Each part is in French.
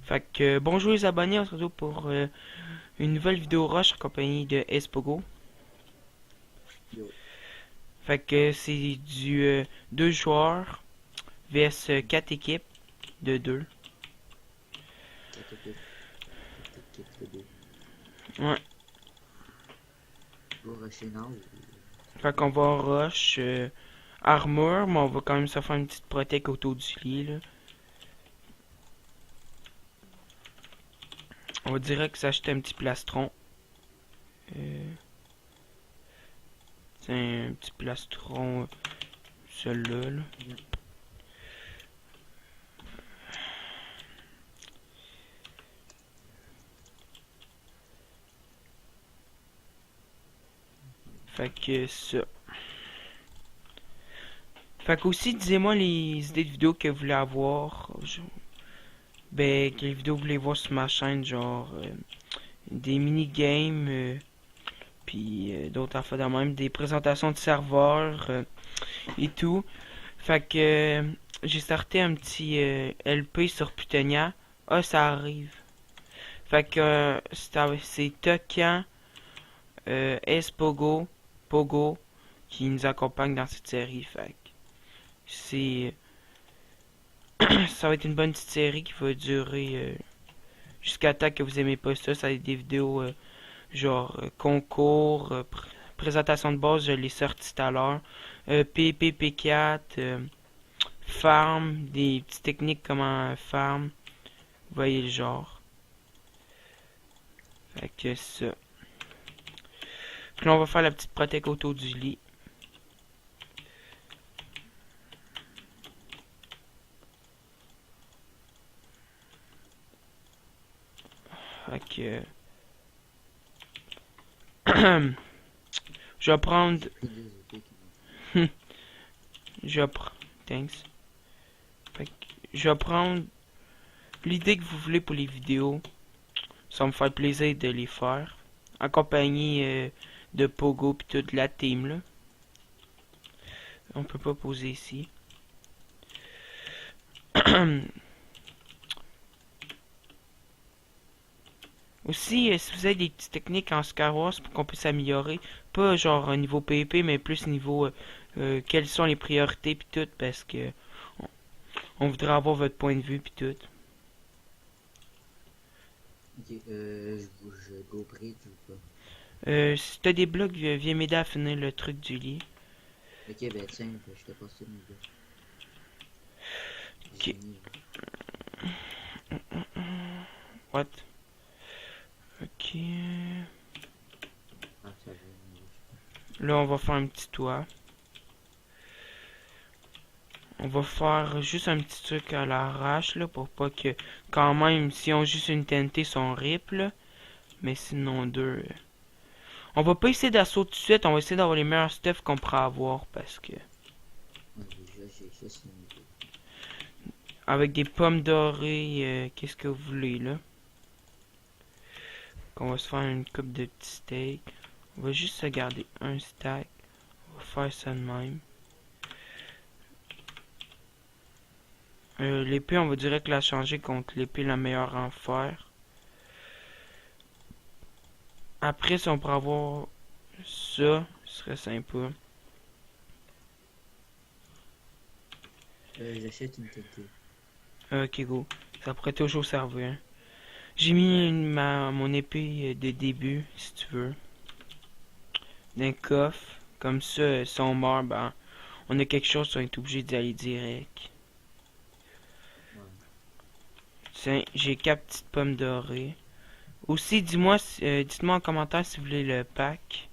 Fait que bonjour les abonnés, on se retrouve pour une nouvelle vidéo rush en compagnie de Espogo. Yo, Fait que c'est du 2 joueurs vs 4 équipes de 2. 4 équipes, 4 équipes de 2. Ouais. Go rusher now ou Fait qu'on va rush armure, mais on va quand même se faire une petite protect autour du lit là. On va direct s'acheter un petit plastron. C'est un petit plastron, celui-là. Là. bien. Fait que ça. Fait que aussi, disez-moi les idées de vidéos que vous voulez avoir. Ben, quelles vidéos vous voulez voir sur ma chaîne, genre des mini-games, puis d'autres affaires de même, des présentations de serveurs et tout. Fait que j'ai starté un petit LP sur Putonia. Ah, ça arrive. Fait que c'est Tokan, Espogo, Pogo qui nous accompagne dans cette série. Fait que c'est ça va être une bonne petite série qui va durer jusqu'à temps que vous aimez pas ça. Ça va être des vidéos genre concours, présentation de base, je l'ai sorti tout à l'heure. PPP4, farm, des petites techniques comment farm. Vous voyez le genre. Fait que ça. Puis là, on va faire la petite protèque autour du lit. Fait que. Je vais prendre. J'ai pris 2 épées qui vont. Je vais prendre. Thanks. Fait que je vais prendre l'idée que vous voulez pour les vidéos. Ça me fait plaisir de les faire. Accompagné de Pogo puis toute la team là. On peut pas poser ici. Aussi, si vous avez des petites techniques en Star Wars pour qu'on puisse améliorer, pas genre au niveau PvP, mais plus niveau quelles sont les priorités puis tout, parce que on voudrait avoir votre point de vue puis tout. Ok, je bouge Go Bridge ou pas? Si t'as des blocs, viens m'aider à finir le truc du lit. Ok, ben tiens, je te passe tout mes gars. Ok. J'ai mis. What? Ok. Ah, ça va, Là, on va faire un petit toit. On va faire juste un petit truc à l'arrache, là, pour pas que, quand même, si on juste une TNT, son rip, là. Mais sinon, deux. On va pas essayer d'assaut tout de suite, on va essayer d'avoir les meilleurs stuff qu'on pourra avoir, parce que, ouais, j'ai juste une idée. avec des pommes dorées, qu'est-ce que vous voulez, là. Qu'on va se faire une coupe de petits steaks. On va juste se garder un stack. On va faire ça de même. L'épée, on va direct la changer contre l'épée la meilleure en fer. Après, si on pourrait avoir ça, ce serait sympa. J'achète une TT. Ok, go. Ça pourrait toujours servir. J'ai mis mon épée de début, si tu veux, d'un coffre. Comme ça, si on meurt, ben, on a quelque chose, on est obligé d'y aller direct. Ouais. Tiens, j'ai 4 petites pommes dorées. Aussi, dis-moi, dites-moi en commentaire si vous voulez le pack.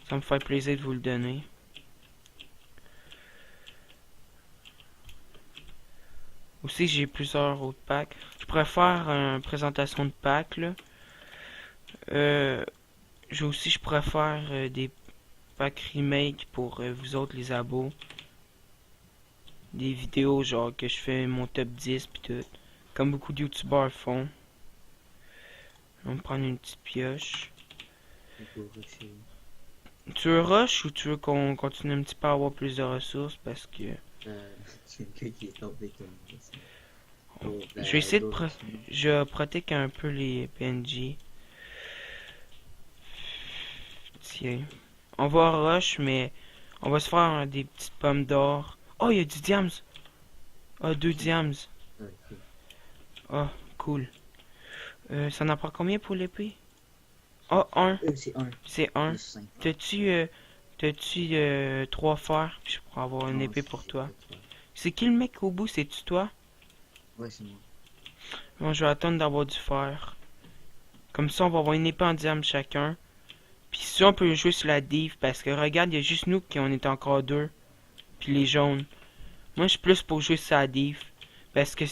Ça me fait plaisir de vous le donner. Aussi, j'ai plusieurs autres packs. Je préfère une présentation de pack, là. Euh, je préfère des packs remake pour vous autres, les abos. Des vidéos, genre, que je fais mon top 10 pis tout. Comme beaucoup de youtubeurs font. On va prendre une petite pioche. Go rusher. Tu veux rush ou tu veux qu'on continue un petit peu à avoir plus de ressources parce que... Il y a un gars qui est tombé comme ça. Oh, Je vais essayer de go, continue. je protège un peu les PNJ. Tiens. On va rush, mais on va se faire des petites pommes d'or. Oh, il y a du diams. Ah, deux diams. Ah, ok. Ah, cool. Ça en prend combien pour l'épée? Oh, un. C'est un. C'est un. Plus 5. T'as-tu trois fers? Puis je pourrais avoir une Non, épée pour j'ai toi. pas trois. C'est qui le mec au bout? C'est-tu toi? Ouais, c'est moi. Bon, je vais attendre d'avoir du fer. Comme ça, on va avoir une épée en diamant chacun. Puis ça, on peut jouer sur la div. Parce que regarde, il y a juste nous qui on est encore deux. Puis les jaunes. Moi, je suis plus pour jouer sur la div. Parce que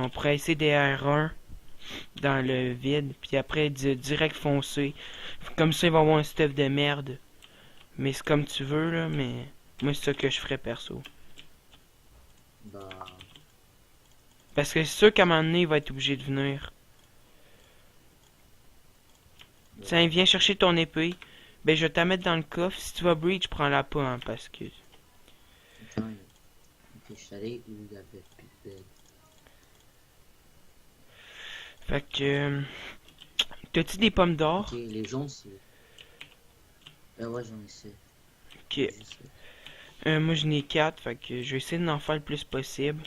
on pourrait essayer des R1 dans le vide. Puis après, direct foncer. Comme ça, il va y avoir un stuff de merde. Mais c'est comme tu veux, là. Mais moi, c'est ça que je ferais perso. Bah. Parce que c'est sûr qu'à un moment donné, il va être obligé de venir. Tiens, viens chercher ton épée. Ben, je vais te la mettre dans le coffre. Si tu vas breach, prends-la pas, hein, parce que... Attends, ok, je suis allé où il y avait plus de bed. Fait que... t'as-tu des pommes d'or? Ok, les jaunes, c'est. Ah ouais, j'en ai 7. Ok. Moi, j'en ai 4, fait que je vais essayer d'en faire le plus possible.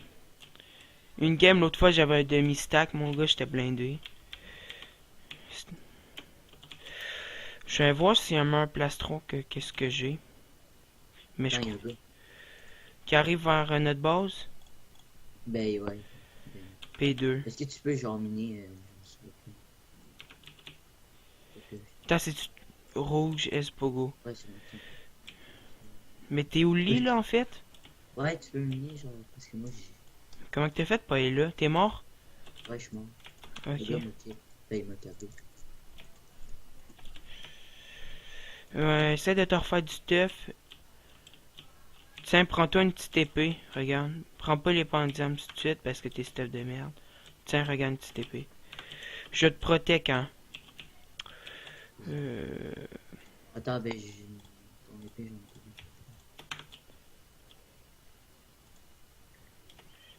Une game, l'autre fois, j'avais un demi-stack. Mon gars, j'étais blindé. Je vais voir s'il y a un meilleur plastron que qu'est-ce que j'ai. Mais je Ah, il y a crois un gars. qu'il arrive vers notre base. Ben ouais. Ben, P2. est-ce que tu peux genre miner s'il te plaît? Ok. Attends, c'est rouge, Espogo. Ouais, c'est bon. Mais t'es où le lit, là, en fait? Ouais, tu peux miner genre parce que moi j'ai. Comment que t'as fait pas être là? T'es mort? Ouais, je suis mort. Le Ok. gars m'a tapé. Ben, il m'a tapé. Essaie de te refaire du stuff. Tiens, prends-toi une petite épée. Regarde. Prends pas les pendiums tout de suite parce que t'es stuff de merde. Tiens, regarde une petite épée. Je te protège, hein. Attends, ben j'ai. Ton épée, j'en ai pas.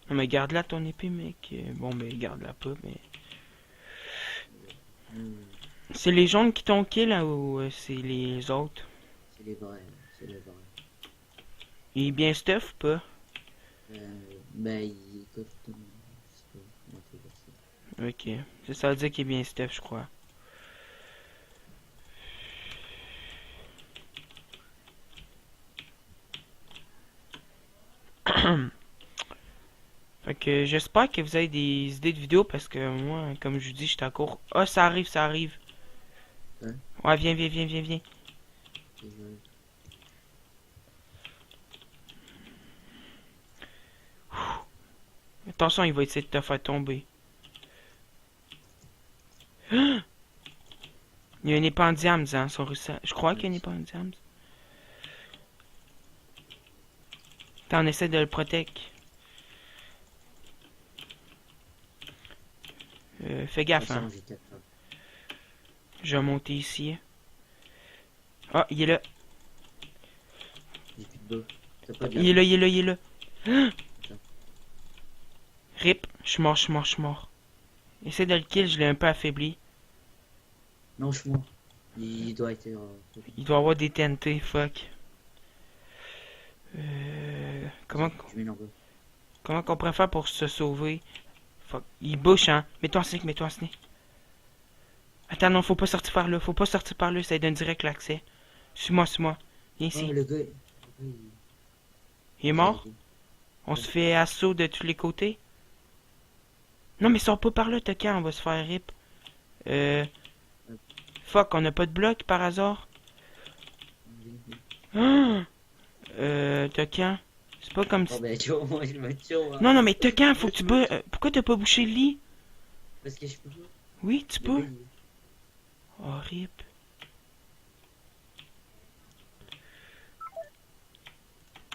Non, mais garde-la ton épée, mec. Bon, ben, garde-la pas, mais... Hmm, C'est les jaunes qui t'ont kill, là, ou c'est les autres? c'est les vrais. C'est les vrais. Il est bien stuff ou pas? Ben, il est custom. Je sais pas comment tu veux dire ça. Ok. Ça veut dire qu'il est bien stuff, je crois. Fait que j'espère que vous avez des idées de vidéos parce que moi, comme je vous dis, j'étais à court. Ah, ça arrive, ça arrive. Hein? Ouais, viens, viens, viens, viens, viens. Ok, je vais- Attention, il va essayer de te faire tomber. Il y a une épée en diams, hein, sur ça. Je crois qu'il y a une épée en diams. Attends, on essaie de le protéger. Fais gaffe, Attention, hein. j'ai tapé. Je vais monter ici. Ah, il est là. J'ai plus de bas. T'as pas de Il est là, il est là, il est là. Attends. Rip, je suis mort, je suis mort, je suis mort. Essaie de le kill, je l'ai un peu affaibli. Non, je suis mort. Il doit être. Il doit avoir des TNT, fuck. Je mets en bas. Comment qu'on pourrait faire pour se sauver? Fuck. Il bouche, hein. Mets-toi en sneak, mets-toi en sneak. Attends, non, faut pas sortir par là. Faut pas sortir par là, ça donne direct l'accès. Suis-moi, suis-moi. Viens ici. Oh, le gars. Il est mort? On se fait assaut de tous les côtés? Non, mais sors pas par là, Tokan, on va se faire rip. Fuck, on a pas de bloc par hasard? Ah! Tokan, c'est pas comme si... Oh, ben, tu vois, moi, je me tue. Non, non, mais Tokan, faut que tu bouges... pourquoi t'as pas bouché le lit? Parce que je peux pas. Oui, tu Le peux. gars, Oh, rip.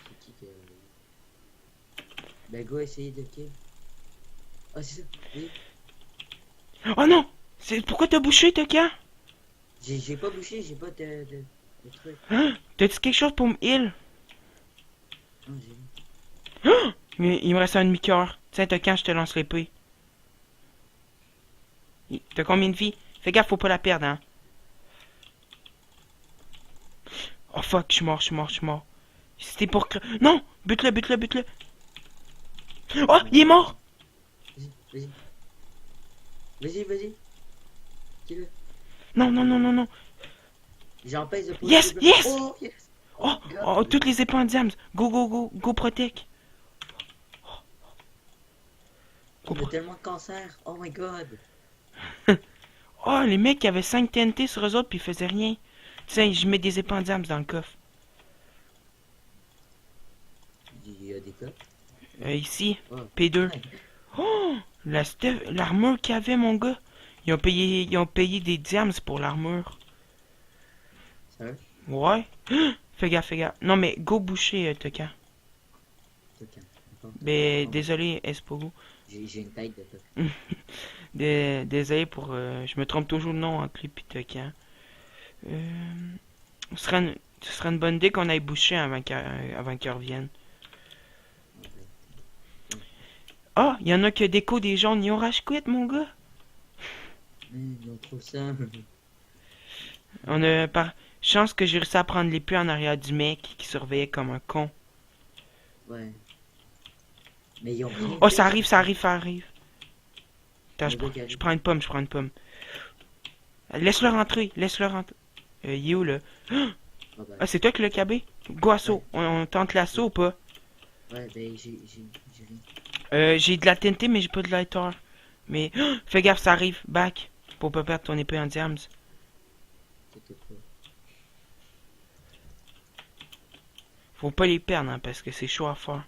c'est qui que. Le gars a essayé de kill. Ah, c'est ça. Oui. Oh non! Pourquoi t'as bouché, Tokan? J'ai pas bouché, j'ai pas de truc. Hein? T'as-tu quelque chose pour me heal? Non, j'ai. Mais il me reste un demi-cœur. Tiens, Tokan, je te lance l'épée. T'as combien de vie? Fais gaffe, faut pas la perdre, hein. Oh fuck, je suis mort, je suis mort, je suis mort. C'était pour que... Non! Bute-le, bute-le, bute-le. Oh, il est mort! Vas-y, vas-y. Vas-y. Kill-le. Non, non, non, non, non. J'empêche de poser Yes, le- yes! Oh, yes! Oh, my God. oh, toutes les épées en diams. Go, go, go, go, protect. On a tellement de cancer. Oh my god. Oh, les mecs avaient 5 TNT sur eux autres puis ils faisaient rien. Tiens, je mets des épées en diams dans le coffre. Il y a des cops. Ici, Oh. P2. Ouais. Oh, l'armure qu'il y avait, mon gars. Ils ont payé des diams pour l'armure. Sérieux? Ouais. Fais gaffe, fais gaffe. Non, mais go boucher, Tokan. Ok. Attends, Ben, attends. désolé, Espogo. J'ai une tête de top. Désolé pour... je me trompe toujours le nom entre lui et Tokan. Ce serait une bonne idée qu'on aille boucher avant qu'ils reviennent. Ah, il y en a que déco des jaunes. Ils ont rage quit, mon gars. Ils ont trop ça. On a par chance que j'ai réussi à prendre l'épée en arrière du mec qui surveillait comme un con. Ouais. Mais ils ont rien Oh, fait. ça arrive, ça arrive, ça arrive. Attends, Le gars qui arrive. je prends une pomme, je prends une pomme. Laisse-le rentrer, laisse-le rentrer. Il est où, là? Ah, ben. Ah, c'est toi qui l'as cabé? Go assaut. On tente l'assaut ou pas? Ouais, ben j'ai rien. J'ai de la TNT, mais j'ai pas de lighter. Mais, fais gaffe, ça arrive. Back. Pour pas perdre ton épée en diams. T'inquiète pas. Faut pas les perdre, hein, parce que c'est chaud à faire.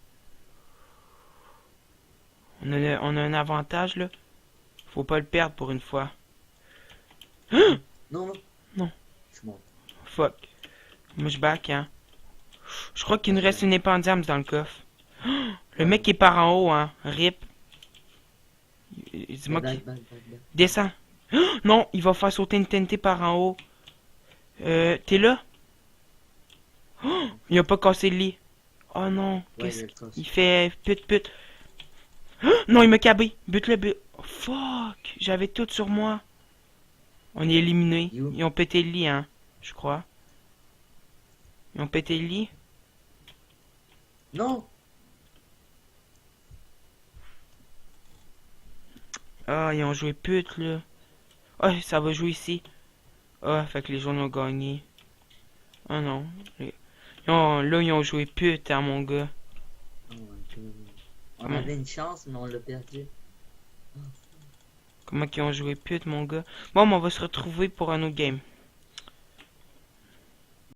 On a un avantage, là. Faut pas le perdre pour une fois. Non, non. Non. Je suis mort. Fuck. Moi, je back, hein. Je crois qu'il nous reste une épée en diams dans le coffre. Le mec est par en haut, hein. Rip. Dis-moi qu'il... Back. Descends. Non, il va faire sauter une TNT par en haut. T'es là? Il a pas cassé le lit. Oh non. Ouais, Qu'est-ce il a le qu'il fait? Pute. Non, il m'a cabé. Bute-le, but. Oh, fuck. J'avais tout sur moi. On est éliminé. You. Ils ont pété le lit, hein. Je crois. Ils ont pété le lit. Non! Ah, ils ont joué pute, là. Ah, ça va jouer ici. Ah, fait que les jaunes ont gagné. Ah non. Là, ils ont joué pute, hein, mon gars. Oh my god. On Comment? avait une chance, mais on l'a perdu. Comment qu'ils ont joué pute, mon gars. Bon, mais on va se retrouver pour un autre game.